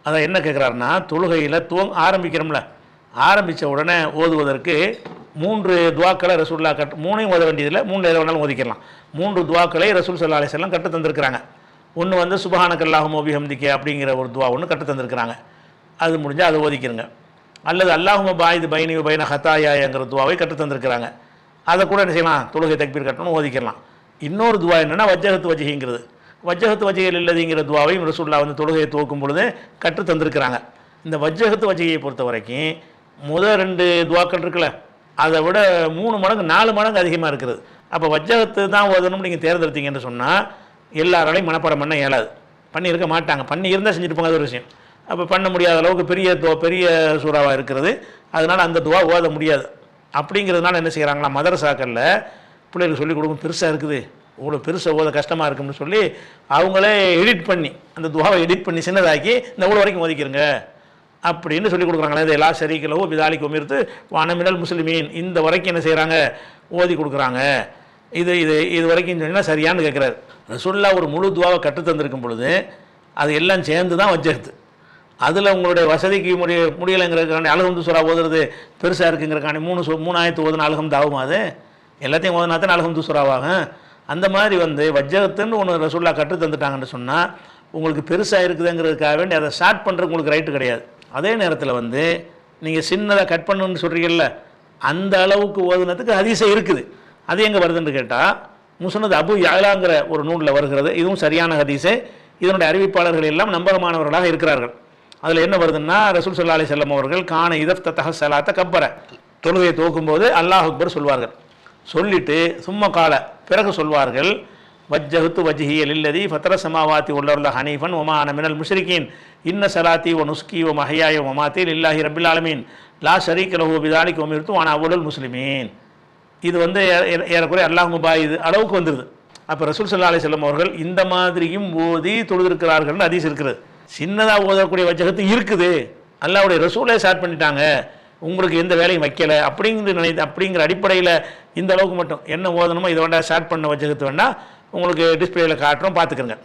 அதை என்ன கேட்குறாருன்னா, தொழுகையில் ஆரம்பிக்கிறோம்ல, ஆரம்பித்த உடனே ஓதுவதற்கு 3 துவாக்களை ரசூல்லா மூணையும் ஓத வேண்டியதில்லை, 3 எதை வேணாலும் ஓதிக்கலாம். 3 துவாக்களை ரசூல் ஸல்லல்லாஹு அலைஹி வஸல்லம் கற்று தந்திருக்கிறாங்க. ஒன்று வந்து சுப்ஹானக்கல்லாஹும்ம வபிஹம்திக அப்படிங்கிற ஒரு துவா ஒன்று கற்று தந்திருக்கிறாங்க. அது முடிஞ்சால் அதை ஓதிக்கிறங்க. அல்லது அல்லாஹும்ம பாயிது பைனி பைன ஹத்தாயாங்கிற துவாவை கற்று தந்திருக்கிறாங்க. அதை கூட என்ன செய்யலாம், தொழுகை தக்பீர் கட்டணும் ஓதிக்கலாம். இன்னொரு துவா என்னென்னா வஜ்ஜஹத்து வஜ்ஹிங்கிறது, வஜ்ஜஹத்து வஜ்ஹில் இல்லதிங்கிற துவாவையும் ரசூல்லா வந்து தொழுகையை துவக்கும் பொழுது கற்று தந்திருக்கிறாங்க. இந்த வஜ்ஜஹத்து வஜ்ஹியை பொறுத்த வரைக்கும் முதல் 2 துவாக்கள் இருக்குல்ல, அதை விட 3 மடங்கு 4 மடங்கு அதிகமாக இருக்குது. அப்போ வஜ்ஜஹத்து தான் ஓதணும்னு நீங்கள் தேர்ந்தெடுத்தீங்கன்னு சொன்னால் எல்லாராலையும் மனப்பாடம் பண்ண இயலாது, பண்ணியிருக்க மாட்டாங்க. பண்ணி இருந்தால் செஞ்சுருப்பாங்க, அது ஒரு விஷயம். அப்போ பண்ண முடியாத அளவுக்கு பெரிய சூறாவாக இருக்கிறது, அதனால் அந்த துவா ஓத முடியாது. அப்படிங்கிறதுனால என்ன செய்கிறாங்களா, மதரசாக்களில் பிள்ளைகளுக்கு சொல்லிக் கொடுக்கும், பெருசாக இருக்குது, இவ்வளோ பெருசாக ஓத கஷ்டமாக இருக்குன்னு சொல்லி அவங்களே எடிட் பண்ணி அந்த துவாவை எடிட் பண்ணி சின்னதாக்கி இந்த இவ்வளோ வரைக்கும் ஓதிக்கிறங்க அப்படின்னு சொல்லி கொடுக்குறாங்களே. இது எல்லா ஷரீக்கலவோ பிதாலிக்கு உமிர்த்து வானமினல் முஸ்லிமீன் இந்த வரைக்கும் என்ன செய்கிறாங்க, ஓதி கொடுக்குறாங்க. இது வரைக்கும் சொன்னால் சரியானு கேட்குறாரு. ரசூலுல்லாஹ் ஒரு முழு துவாவை கற்று தந்திருக்கும் பொழுது அது எல்லாம் சேர்ந்து தான் வஜ்ஜஹத். அதில் உங்களுடைய வசதிக்கு முடியலைங்கிறதுக்காண்டி அல்ஹம்து சூரா ஓதுறது பெருசாக இருக்குங்கிறக்காண்டி 3 ஆயத்து ஓதுனா அல்ஹம்து ஆகுமா? அது எல்லாத்தையும் ஓதுனா தான் அல்ஹம்து சூராவாகும். அந்த மாதிரி வந்து வஜ்ஜஹத்துன்னு ஒன்று ரசூலுல்லாஹ் கற்று தந்துட்டாங்கன்னு சொன்னால் உங்களுக்கு பெருசாக இருக்குதுங்கிறதுக்காக வேண்டி அதை ஸ்டார்ட் பண்ணுறதுக்கு உங்களுக்கு ரைட்டு கிடையாது. அதே நேரத்தில் வந்து நீங்கள் சின்னதாக கட் பண்ணணுன்னு சொல்கிறீங்கல்ல, அந்த அளவுக்கு ஓதுனதுக்கு ஹதீஸே இருக்குது. அது எங்கே வருதுன்னு கேட்டால் முஸ்னத் அபு யஅலாங்கிற ஒரு நூலில் வருகிறது. இதுவும் சரியான ஹதீஸே. இதனுடைய அறிவிப்பாளர்கள் எல்லாம் நம்பகமானவர்களாக இருக்கிறார்கள். அதில் என்ன வருதுன்னா, ரசூல் ஸல்லல்லாஹு அலைஹி வஸல்லம் அவர்கள் கான இதஃப்தஹ ஸலாத்த கப்பர, தொழுகையை துவக்கும்போது அல்லாஹ் அக்பர் சொல்வார்கள். சொல்லிட்டு சும்ம கால பிறகு சொல்வார்கள், வஜ்ஜஹத்து வஜ்ஹிய லில்லதி ஃபத்ர ஸமாவாதி வல் அர்த ஹனீஃபன் வமா அன மினல் முஷ்ரிகீன் இன்ன ஸலாத்தி வ நுஸ்கி வ மஹ்யாய வ மமாத்தி லில்லாஹி ரப்பில் ஆலமீன் லா ஷரீக லஹு பிதாலிக உமிர்து வ அன அவ்வலுல் முஸ்லிமீன். இது வந்து ஏறக்குறைய அல்லாஹும்ம பாயிது அளவுக்கு வந்துடுது. அப்போ ரசூல் ஸல்லல்லாஹு அலைஹி வஸல்லம் அவர்கள் இந்த மாதிரியும் ஓதி தொழுதிருக்கிறார்கள்னு ஹதீஸ் இருக்கிறது. சின்னதாக ஓதக்கூடிய வஜ்ஜஹத்து இருக்குது, அல்லாஹ்வுடைய ரசூலே ஸ்டார்ட் பண்ணிட்டாங்க, உங்களுக்கு எந்த வேலையும் வைக்கலை அப்படிங்கிற அடிப்படையில் இந்த அளவுக்கு மட்டும் என்ன ஓதணுமோ இதை வேண்டாம் ஸ்டார்ட் பண்ண வஜ்ஜஹத்து வேண்டாம் உங்களுக்கு டிஸ்பிளேயில் காட்டுறோம், பார்த்துக்கோங்க.